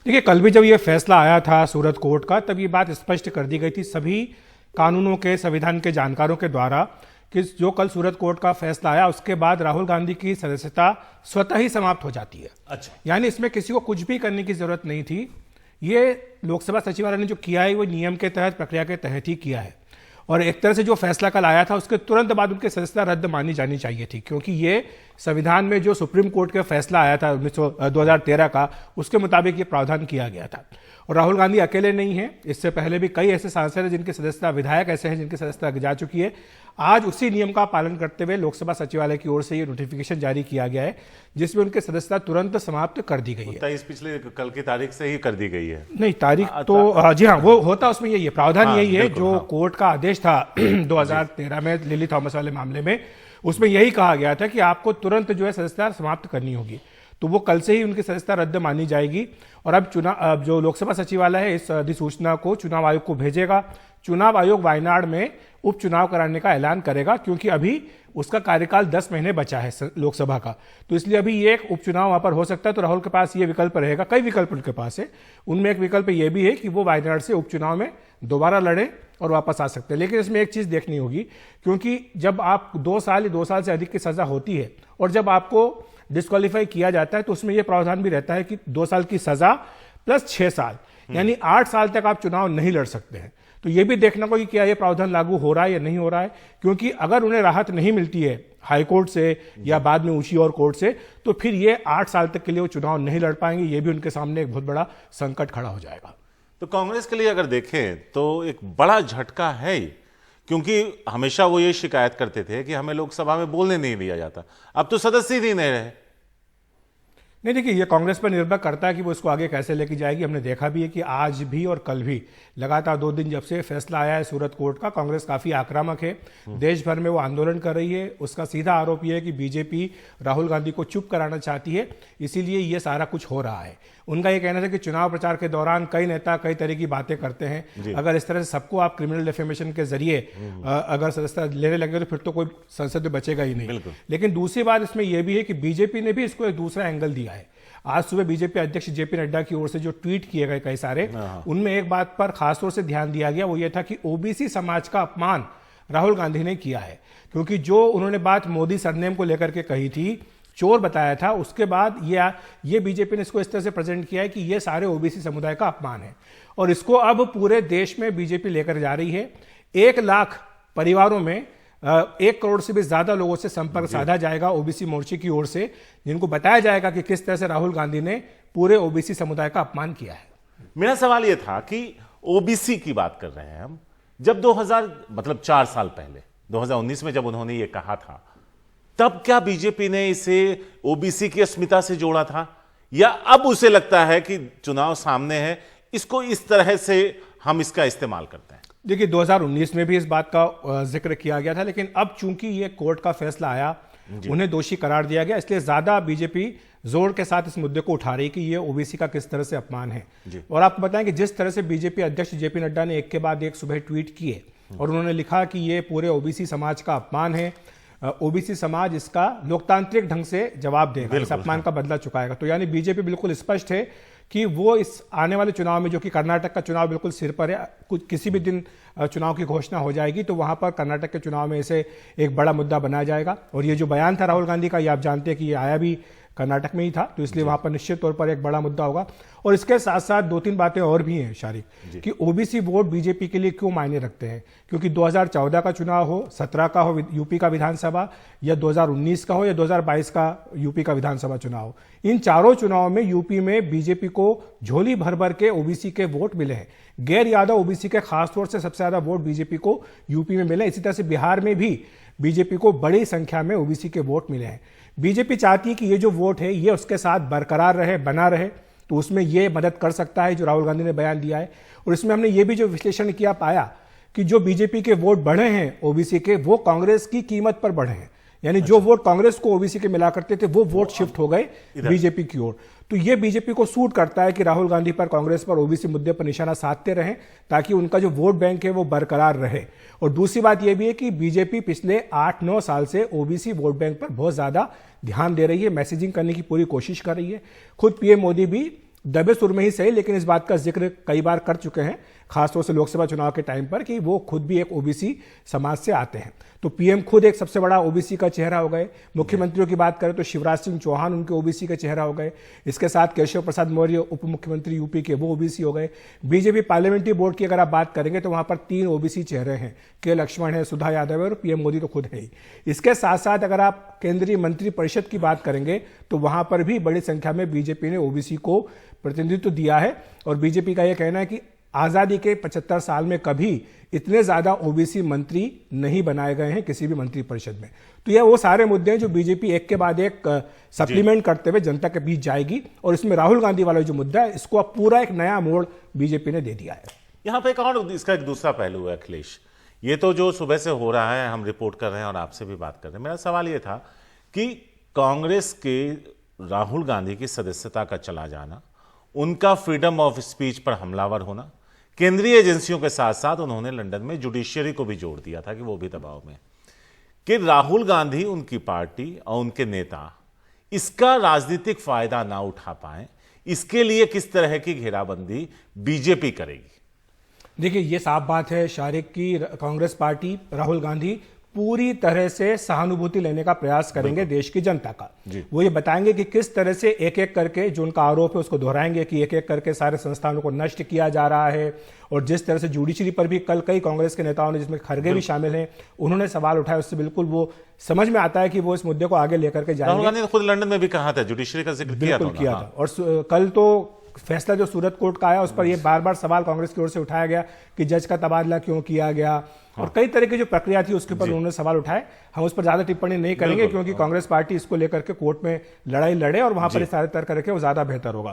देखिए, कल भी जब ये फैसला आया था सूरत कोर्ट का, तब ये बात स्पष्ट कर दी गई थी सभी कानूनों के, संविधान के जानकारों के द्वारा कि जो कल सूरत कोर्ट का फैसला आया उसके बाद राहुल गांधी की सदस्यता स्वतः ही समाप्त हो जाती है। अच्छा, यानी इसमें किसी को कुछ भी करने की जरूरत नहीं थी। ये लोकसभा सचिवालय ने जो किया है वो नियम के तहत, प्रक्रिया के तहत ही किया है। और एक तरह से जो फैसला कल आया था उसके तुरंत बाद उनकी सदस्यता रद्द मानी जानी चाहिए थी, क्योंकि ये संविधान में जो सुप्रीम कोर्ट का फैसला आया था 2013 का, उसके मुताबिक ये प्रावधान किया गया था। और राहुल गांधी अकेले नहीं हैं, इससे पहले भी कई ऐसे सांसद हैं जिनकी सदस्यता, विधायक ऐसे हैं जिनकी सदस्यता जा चुकी है। आज उसी नियम का पालन करते हुए लोकसभा सचिवालय की ओर से ये नोटिफिकेशन जारी किया गया है जिसमें उनकी सदस्यता तुरंत समाप्त कर दी गई है। इस पिछले कल की तारीख से ही कर दी गई है। नहीं, तारीख तो जी हाँ, वो होता उसमें यही है, प्रावधान यही है जो कोर्ट का आदेश था 2013 में लिली थॉमस वाले मामले में, उसमें यही कहा गया था कि आपको तुरंत जो है सदस्यता समाप्त करनी होगी। तो वो कल से ही उनकी सदस्यता रद्द मानी जाएगी। और अब जो लोकसभा सचिवालय है इस अधिसूचना को चुनाव आयोग को भेजेगा। चुनाव आयोग वायनाड में उपचुनाव कराने का ऐलान करेगा, क्योंकि अभी उसका कार्यकाल 10 महीने बचा है लोकसभा का, तो इसलिए अभी ये एक उपचुनाव वहां पर हो सकता है। तो राहुल के पास ये विकल्प रहेगा, कई विकल्प उनके पास है, उनमें एक विकल्प ये भी है कि वो वायनाड से उपचुनाव में दोबारा लड़े और वापस आ सकते हैं। लेकिन इसमें एक चीज देखनी होगी, क्योंकि जब आप 2 साल या 2 साल से अधिक की सजा होती है और जब आपको डिस्क्वालीफाई किया जाता है तो उसमें यह प्रावधान भी रहता है कि 2 साल की सजा प्लस 6 साल, यानी 8 साल तक आप चुनाव नहीं लड़ सकते हैं। तो यह भी देखना होगा कि क्या यह प्रावधान लागू हो रहा है या नहीं हो रहा है, क्योंकि अगर उन्हें राहत नहीं मिलती है हाईकोर्ट से या बाद में ऊंची और कोर्ट से, तो फिर ये 8 साल तक के लिए वो चुनाव नहीं लड़ पाएंगे। ये भी उनके सामने एक बहुत बड़ा संकट खड़ा हो जाएगा। तो कांग्रेस के लिए अगर देखें तो एक बड़ा झटका है, क्योंकि हमेशा वो ये शिकायत करते थे कि हमें लोकसभा में बोलने नहीं दिया जाता, अब तो सदस्य ही नहीं रहे। नहीं, देखिए, ये कांग्रेस पर निर्भर करता है कि वो इसको आगे कैसे लेके जाएगी। हमने देखा भी है कि आज भी और कल भी लगातार 2 दिन जब से फैसला आया है सूरत कोर्ट का, कांग्रेस काफी आक्रामक है, देश भर में वो आंदोलन कर रही है। उसका सीधा आरोप यह है कि बीजेपी राहुल गांधी को चुप कराना चाहती है, इसीलिए ये सारा कुछ हो रहा है। उनका ये कहना था कि चुनाव प्रचार के दौरान कई नेता कई तरह की बातें करते हैं, अगर इस तरह से सबको आप क्रिमिनल डिफेमेशन के जरिए अगर सदस्यता लेने लगे तो फिर तो कोई संसद में बचेगा ही नहीं। लेकिन दूसरी बात इसमें यह भी है कि बीजेपी ने भी इसको एक दूसरा एंगल दिया है। आज सुबह बीजेपी अध्यक्ष जेपी नड्डा की ओर से जो ट्वीट किए गए कई सारे, उनमें एक बात पर खासतौर से ध्यान दिया गया, वो ये था कि ओबीसी समाज का अपमान राहुल गांधी ने किया है। क्योंकि जो उन्होंने बात मोदी सरनेम को लेकर के कही थी, चोर बताया था, उसके बाद ये बीजेपी ने इसको इस तरह से प्रेजेंट किया है कि ये सारे ओबीसी समुदाय का अपमान है। और इसको अब पूरे देश में बीजेपी लेकर जा रही है। 1 लाख परिवारों में 1 करोड़ से भी ज्यादा लोगों से संपर्क साधा जाएगा ओबीसी मोर्चे की ओर से, जिनको बताया जाएगा कि किस तरह से राहुल गांधी ने पूरे ओबीसी समुदाय का अपमान किया है। मेरा सवाल यह था कि ओबीसी की बात कर रहे हैं हम, जब 4 साल पहले 2019 में जब उन्होंने ये कहा था, तब क्या बीजेपी ने इसे ओबीसी की अस्मिता से जोड़ा था, या अब उसे लगता है कि चुनाव सामने है, इसको इस तरह से हम इसका इस्तेमाल करते हैं? देखिए, 2019 में भी इस बात का जिक्र किया गया था, लेकिन अब चूंकि ये कोर्ट का फैसला आया, उन्हें दोषी करार दिया गया, इसलिए ज्यादा बीजेपी जोर के साथ इस मुद्दे को उठा रही कि ये ओबीसी का किस तरह से अपमान है। और आपको बताएं कि जिस तरह से बीजेपी अध्यक्ष जेपी नड्डा ने एक के बाद एक सुबह ट्वीट किए और उन्होंने लिखा कि ये पूरे ओबीसी समाज का अपमान है, ओबीसी समाज इसका लोकतांत्रिक ढंग से जवाब देगा, इस अपमान का बदला चुकाएगा। तो यानी बीजेपी बिल्कुल स्पष्ट है कि वो इस आने वाले चुनाव में, जो कि कर्नाटक का चुनाव बिल्कुल सिर पर है, किसी भी दिन चुनाव की घोषणा हो जाएगी, तो वहां पर कर्नाटक के चुनाव में इसे एक बड़ा मुद्दा बनाया जाएगा। और ये जो बयान था राहुल गांधी का, ये आप जानते हैं कि ये आया भी कर्नाटक में ही था, तो इसलिए वहां पर निश्चित तौर पर एक बड़ा मुद्दा होगा। और इसके साथ साथ 2-3 बातें और भी हैं शारिक, कि ओबीसी वोट बीजेपी के लिए क्यों मायने रखते हैं। क्योंकि 2014 का चुनाव हो, 17 का हो यूपी का विधानसभा, या 2019 का हो, या 2022 का यूपी का विधानसभा चुनाव हो, इन चारों चुनाव में यूपी में बीजेपी को झोली भर भर के ओबीसी के वोट मिले हैं। गैर यादव ओबीसी के खासतौर से सबसे ज्यादा वोट बीजेपी को यूपी में मिले। इसी तरह से बिहार में भी बीजेपी को बड़ी संख्या में ओबीसी के वोट मिले हैं। बीजेपी चाहती है कि ये जो वोट है ये उसके साथ बरकरार रहे, बना रहे, तो उसमें ये मदद कर सकता है जो राहुल गांधी ने बयान दिया है। और इसमें हमने ये भी जो विश्लेषण किया, पाया कि जो बीजेपी के वोट बढ़े हैं ओबीसी के, वो कांग्रेस की कीमत पर बढ़े हैं। यानी जो वोट कांग्रेस को ओबीसी के मिला करते थे, वो वोट शिफ्ट हो गए बीजेपी की ओर। तो ये बीजेपी को सूट करता है कि राहुल गांधी पर, कांग्रेस पर ओबीसी मुद्दे पर निशाना साधते रहें, ताकि उनका जो वोट बैंक है वो बरकरार रहे। और दूसरी बात यह भी है कि बीजेपी पिछले 8-9 साल से ओबीसी वोट बैंक पर बहुत ज्यादा ध्यान दे रही है, मैसेजिंग करने की पूरी कोशिश कर रही है। खुद पीएम मोदी भी दबे सुर में ही सही, लेकिन इस बात का जिक्र कई बार कर चुके हैं, खासतौर से लोकसभा चुनाव के टाइम पर, कि वो खुद भी एक ओबीसी समाज से आते हैं। तो पीएम खुद एक सबसे बड़ा ओबीसी का चेहरा हो गए। मुख्यमंत्रियों की बात करें तो शिवराज सिंह चौहान उनके ओबीसी का चेहरा हो गए। इसके साथ केशव प्रसाद मौर्य उप मुख्यमंत्री यूपी के, वो ओबीसी हो गए। बीजेपी पार्लियामेंट्री बोर्ड की अगर आप बात करेंगे तो वहां पर 3 ओबीसी चेहरे हैं, के लक्ष्मण है, सुधा यादव है और पीएम मोदी तो खुद है ही। इसके साथ साथ अगर आप केंद्रीय मंत्री परिषद की बात करेंगे तो वहां पर भी बड़ी संख्या में बीजेपी ने ओबीसी को प्रतिनिधित्व दिया है। और बीजेपी का यह कहना है कि आजादी के 75 साल में कभी इतने ज्यादा ओबीसी मंत्री नहीं बनाए गए हैं किसी भी मंत्री परिषद में। तो यह वो सारे मुद्दे हैं जो बीजेपी एक के बाद एक सप्लीमेंट करते हुए जनता के बीच जाएगी। और इसमें राहुल गांधी वाला जो मुद्दा है, इसको अब पूरा एक नया मोड़ बीजेपी ने दे दिया है। यहां पे एक और इसका एक दूसरा पहलू है अखिलेश। ये तो जो सुबह से हो रहा है, हम रिपोर्ट कर रहे हैं और आपसे भी बात कर रहे हैं। मेरा सवाल ये था कि कांग्रेस के राहुल गांधी की सदस्यता का चला जाना, उनका फ्रीडम ऑफ स्पीच पर हमलावर होना, केंद्रीय एजेंसियों के साथ साथ उन्होंने लंदन में जुडिशियरी को भी जोड़ दिया था कि वो भी दबाव में, कि राहुल गांधी, उनकी पार्टी और उनके नेता इसका राजनीतिक फायदा ना उठा पाए, इसके लिए किस तरह की घेराबंदी बीजेपी करेगी? देखिए, ये साफ बात है शारिक की कांग्रेस पार्टी, राहुल गांधी पूरी तरह से सहानुभूति लेने का प्रयास करेंगे देश की जनता का। वो ये बताएंगे कि किस तरह से एक एक करके, जो उनका आरोप है उसको दोहराएंगे कि एक एक करके सारे संस्थानों को नष्ट किया जा रहा है। और जिस तरह से जुडिशरी पर भी कल कई कांग्रेस के नेताओं ने, जिसमें खड़गे भी शामिल हैं, उन्होंने सवाल उठाया, उससे बिल्कुल वो समझ में आता है कि वो इस मुद्दे को आगे लेकर के जाएंगे। राहुल गांधी ने खुद लंदन में भी कहा था, जुडिशरी का जिक्र किया था। और कल तो फैसला जो सूरत कोर्ट का आया, उस पर यह बार बार सवाल कांग्रेस की ओर से उठाया गया कि जज का तबादला क्यों किया गया, और कई तरह की जो प्रक्रिया थी उसके ऊपर उन्होंने सवाल उठाए। हम उस पर ज्यादा टिप्पणी नहीं करेंगे, क्योंकि कांग्रेस पार्टी इसको लेकर के कोर्ट में लड़ाई लड़े और वहां पर सारे तर्क रखे, वो ज्यादा बेहतर होगा।